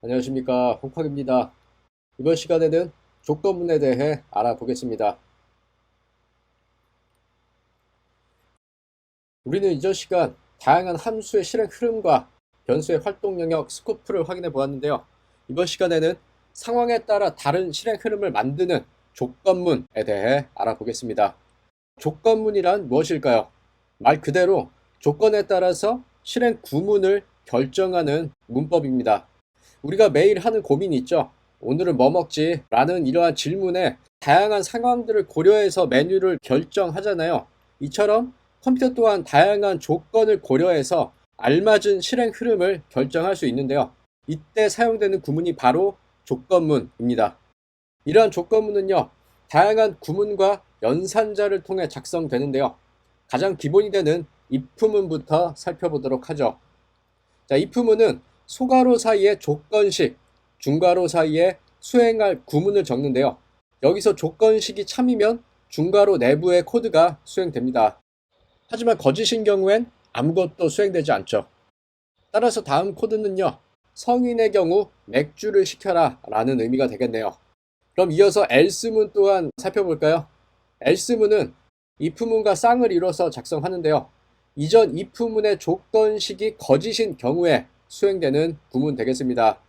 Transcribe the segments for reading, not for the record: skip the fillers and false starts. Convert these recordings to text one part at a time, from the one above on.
안녕하십니까, 홍학입니다. 이번 시간에는 조건문에 대해 알아보겠습니다. 우리는 이전 시간 다양한 함수의 실행 흐름과 변수의 활동 영역 스코프를 확인해 보았는데요. 이번 시간에는 상황에 따라 다른 실행 흐름을 만드는 조건문에 대해 알아보겠습니다. 조건문이란 무엇일까요? 말 그대로 조건에 따라서 실행 구문을 결정하는 문법입니다. 우리가 매일 하는 고민이 있죠. 오늘은 뭐 먹지? 라는 이러한 질문에 다양한 상황들을 고려해서 메뉴를 결정하잖아요. 이처럼 컴퓨터 또한 다양한 조건을 고려해서 알맞은 실행 흐름을 결정할 수 있는데요. 이때 사용되는 구문이 바로 조건문입니다. 이러한 조건문은요, 다양한 구문과 연산자를 통해 작성되는데요. 가장 기본이 되는 if문부터 살펴보도록 하죠. 자, if문은 소괄호 사이에 조건식, 중괄호 사이에 수행할 구문을 적는데요. 여기서 조건식이 참이면 중괄호 내부의 코드가 수행됩니다. 하지만 거짓인 경우엔 아무것도 수행되지 않죠. 따라서 다음 코드는요, 성인의 경우 맥주를 시켜라 라는 의미가 되겠네요. 그럼 이어서 else문 또한 살펴볼까요? else문은 if문과 쌍을 이뤄서 작성하는데요. 이전 if문의 조건식이 거짓인 경우에 수행되는 구문 되겠습니다.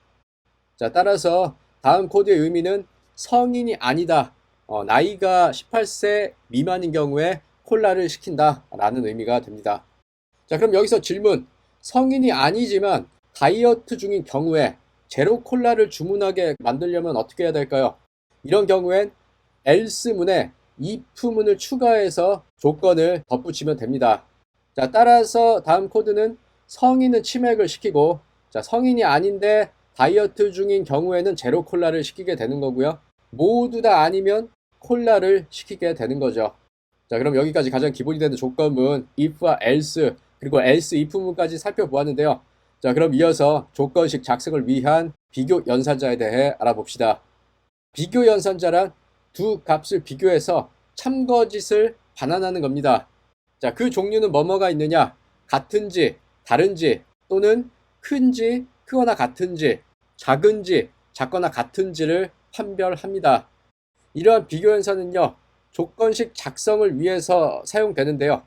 자, 따라서 다음 코드의 의미는 성인이 아니다. 나이가 18세 미만인 경우에 콜라를 시킨다 라는 의미가 됩니다. 자, 그럼 여기서 질문. 성인이 아니지만 다이어트 중인 경우에 제로 콜라를 주문하게 만들려면 어떻게 해야 될까요? 이런 경우엔 else문에 if문을 추가해서 조건을 덧붙이면 됩니다. 자, 따라서 다음 코드는 성인은 치맥을 시키고, 자, 성인이 아닌데 다이어트 중인 경우에는 제로 콜라를 시키게 되는 거고요. 모두 다 아니면 콜라를 시키게 되는 거죠. 자, 그럼 여기까지 가장 기본이 되는 조건문 if와 else 그리고 else if문까지 살펴보았는데요. 자, 그럼 이어서 조건식 작성을 위한 비교 연산자에 대해 알아봅시다. 비교 연산자란 두 값을 비교해서 참거짓을 반환하는 겁니다. 자, 그 종류는 뭐뭐가 있느냐? 같은지, 다른지, 또는 큰지, 크거나 같은지, 작은지, 작거나 같은지를 판별합니다. 이러한 비교 연산은요, 조건식 작성을 위해서 사용되는데요.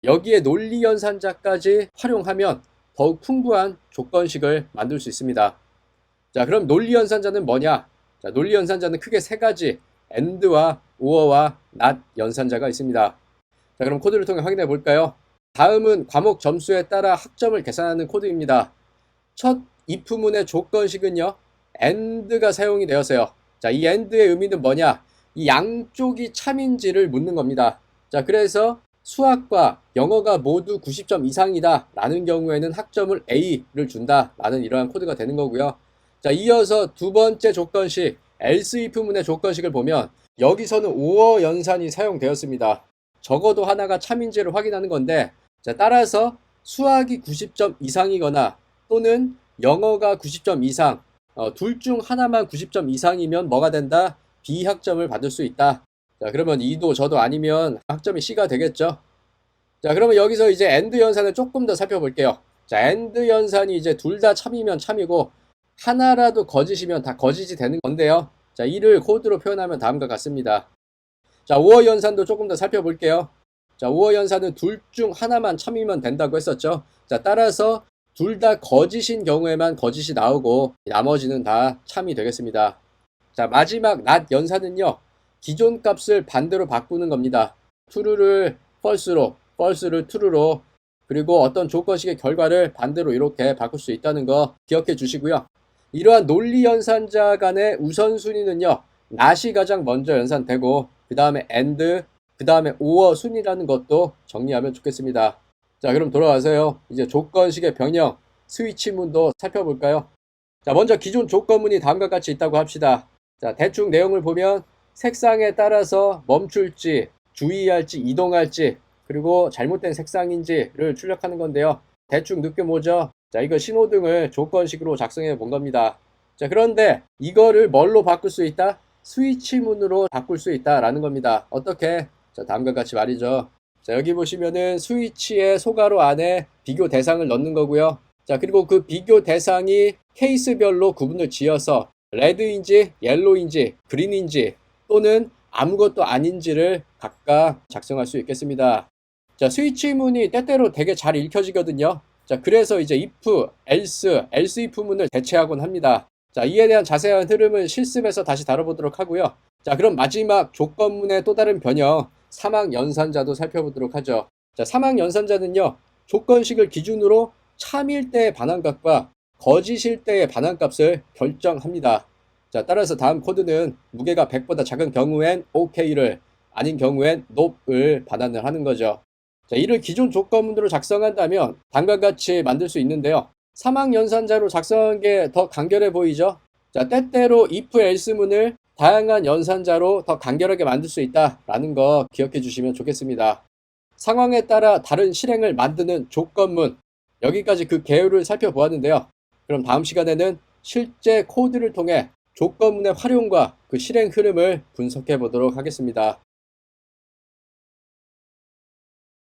여기에 논리 연산자까지 활용하면 더욱 풍부한 조건식을 만들 수 있습니다. 자, 그럼 논리 연산자는 뭐냐? 자, 논리 연산자는 크게 세 가지 AND와 OR와 NOT 연산자가 있습니다. 자, 그럼 코드를 통해 확인해 볼까요? 다음은 과목 점수에 따라 학점을 계산하는 코드입니다. 첫 if문의 조건식은요, AND가 사용이 되었어요. 자, 이 AND의 의미는 뭐냐? 이 양쪽이 참인지를 묻는 겁니다. 자, 그래서 수학과 영어가 모두 90점 이상이다 라는 경우에는 학점을 A를 준다 라는 이러한 코드가 되는 거고요. 자, 이어서 두 번째 조건식 else if문의 조건식을 보면 여기서는 OR 연산이 사용되었습니다. 적어도 하나가 참인지를 확인하는 건데, 자, 따라서 수학이 90점 이상이거나 또는 영어가 90점 이상, 둘 중 하나만 90점 이상이면 뭐가 된다? B학점을 받을 수 있다. 자, 그러면 이도 저도 아니면 학점이 C가 되겠죠. 자, 그러면 여기서 이제 AND 연산을 조금 더 살펴볼게요. 자, AND 연산이 이제 둘 다 참이면 참이고 하나라도 거짓이면 다 거짓이 되는 건데요. 자, 이를 코드로 표현하면 다음과 같습니다. 자, OR 연산도 조금 더 살펴볼게요. 자, OR 연산은 둘 중 하나만 참이면 된다고 했었죠. 자, 따라서 둘 다 거짓인 경우에만 거짓이 나오고 나머지는 다 참이 되겠습니다. 자, 마지막 not 연산은요, 기존 값을 반대로 바꾸는 겁니다. true를 false로, false를 true로, 그리고 어떤 조건식의 결과를 반대로 이렇게 바꿀 수 있다는 거 기억해 주시고요. 이러한 논리 연산자 간의 우선순위는요, not이 가장 먼저 연산되고 그 다음에 and, 그 다음에 or 순이라는 것도 정리하면 좋겠습니다. 자, 그럼 돌아와서요, 이제 조건식의 변형, 스위치문도 살펴볼까요? 자, 먼저 기존 조건문이 다음과 같이 있다고 합시다. 자, 대충 내용을 보면 색상에 따라서 멈출지, 주의할지, 이동할지, 그리고 잘못된 색상인지를 출력하는 건데요. 대충 느껴보죠? 자, 이거 신호등을 조건식으로 작성해 본 겁니다. 자, 그런데 이거를 뭘로 바꿀 수 있다? 스위치문으로 바꿀 수 있다라는 겁니다. 어떻게? 자, 다음과 같이 말이죠. 자, 여기 보시면은 스위치의 소괄호 안에 비교 대상을 넣는 거고요. 자, 그리고 그 비교 대상이 케이스별로 구분을 지어서 레드인지, 옐로우인지, 그린인지 또는 아무것도 아닌지를 각각 작성할 수 있겠습니다. 자, 스위치문이 때때로 되게 잘 읽혀지거든요. 자, 그래서 이제 if, else, else if문을 대체하곤 합니다. 자, 이에 대한 자세한 흐름은 실습에서 다시 다뤄보도록 하고요. 자, 그럼 마지막 조건문의 또 다른 변형, 사막 연산자도 살펴보도록 하죠. 자, 사막 연산자는요, 조건식을 기준으로 참일 때의 반환값과 거짓일 때의 반환값을 결정합니다. 자, 따라서 다음 코드는 무게가 100보다 작은 경우엔 OK를, 아닌 경우엔 NOP을 반환을 하는 거죠. 자, 이를 기존 조건문으로 작성한다면 다음과 같이 만들 수 있는데요. 사막 연산자로 작성한 게 더 간결해 보이죠? 자, 때때로 if else문을 다양한 연산자로 더 간결하게 만들 수 있다라는 거 기억해 주시면 좋겠습니다. 상황에 따라 다른 실행을 만드는 조건문, 여기까지 그 개요를 살펴보았는데요. 그럼 다음 시간에는 실제 코드를 통해 조건문의 활용과 그 실행 흐름을 분석해 보도록 하겠습니다.